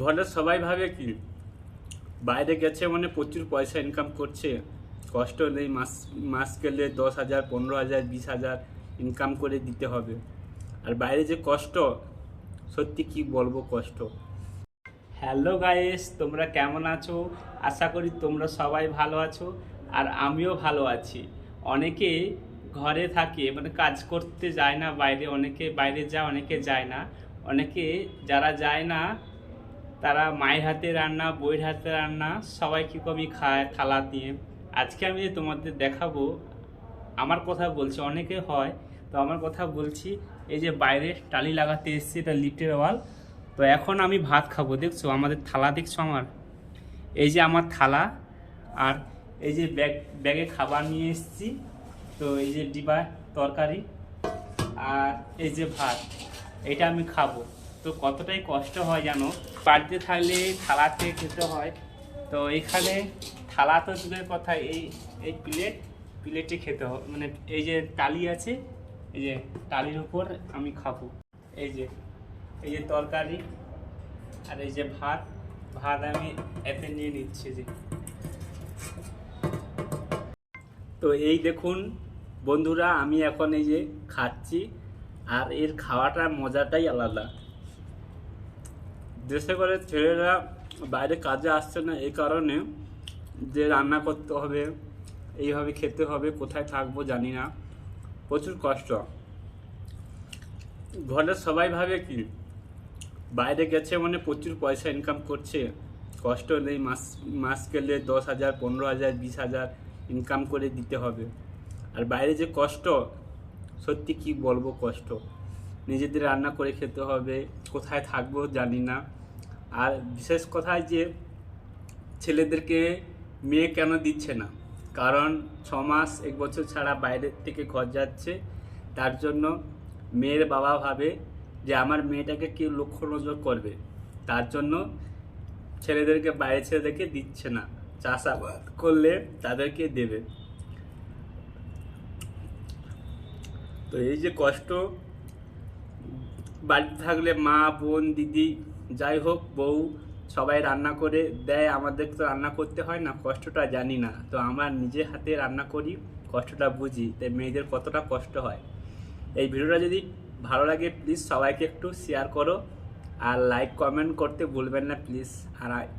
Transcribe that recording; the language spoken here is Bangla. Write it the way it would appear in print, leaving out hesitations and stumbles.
ঘরের সবাই ভাবে কি বাইরে গেছে মানে প্রচুর পয়সা ইনকাম করছে, কষ্ট নেই, মাস মাস গেলে 10,000 15,000 20,000 ইনকাম করে দিতে হবে। আর বাইরে যে কষ্ট, সত্যি কি বলবো কষ্ট। হ্যালো গাইস, তোমরা কেমন আছো? আশা করি তোমরা সবাই ভালো আছো আর আমিও ভালো আছি। অনেকে ঘরে থাকে মানে কাজ করতে যায় না বাইরে, অনেকে বাইরে যায় অনেকে যায় না। অনেকে যারা যায় না তারা মায়ের হাতে রান্না, বউয়ের হাতে রান্না সবাই কীরকমই খায় থালা দিয়ে। আজকে আমি যে তোমাদের দেখাবো, আমার কথা বলছি, অনেকে হয় তো আমার কথা বলছি। এই যে বাইরে টালি লাগাতে এসেছি, এটা লিফটের ওয়াল। তো এখন আমি ভাত খাবো, দেখছো আমাদের থালা, দেখছো আমার, এই যে আমার থালা, আর এই যে ব্যাগে খাবার নিয়ে এসেছি। তো এই যে ডিবা তরকারি আর এই যে ভাত, এটা আমি খাবো। তো কতটাই কষ্ট হয় জানো, বাড়িতে থাকলে থালাতে খেতে হয়। তো এখানে থালা তো দূরের কথা, এই প্লেটে খেতে হয়, মানে এই যে টালি আছে, এই যে টালির উপর আমি খাবো। এই যে তরকারি আর এই যে ভাত, ভাত আমি এতে নিয়ে নিচ্ছি যে। তো এই দেখুন বন্ধুরা, আমি এখন এই যে খাচ্ছি, আর এর খাওয়াটার মজাটাই আলাদা। দেশে করে ছেলেরা বাইরে কাজে আসছে না এই কারণে যে রান্না করতে হবে, এইভাবে খেতে হবে, কোথায় থাকবো জানি না, প্রচুর কষ্ট। ঘরের সবাই ভাবে কি বাইরে গেছে মানে প্রচুর পয়সা ইনকাম করছে, কষ্ট নেই, মাস মাস গেলে 10,000 15,000 20,000 ইনকাম করে দিতে হবে। আর বাইরে যে কষ্ট, সত্যি কি বলবো কষ্ট। নিজেদের রান্না করে খেতে হবে, কোথায় থাকবো জানি না। আর বিশেষ কথা যে ছেলেদেরকে মেয়ে কেন দিচ্ছে না, কারণ 6 মাস 1 বছর ছাড়া বাইরের থেকে ঘর যাচ্ছে, তার জন্য মেয়ের বাবা ভাবে যে আমার মেয়েটাকে কেউ লক্ষ্য নজর করবে, তার জন্য ছেলেদেরকে বাইরে ছেলেদেরকে দিচ্ছে না। চাষাবাদ করলে তাদেরকে দেবে। তো এই যে কষ্ট, বাড়িতে থাকলে মা বোন দিদি যাই হোক বউ সবাই রান্না করে দেয়, আমাদের তো রান্না করতে হয় না, কষ্টটা জানি না। তো আমরা নিজে হাতে রান্না করি, কষ্টটা বুঝি, তাই মেয়েদের কতটা কষ্ট হয়। এই ভিডিওটা যদি ভালো লাগে প্লিজ সবাইকে একটু শেয়ার করো, আর লাইক কমেন্ট করতে ভুলবেন না প্লিজ। আর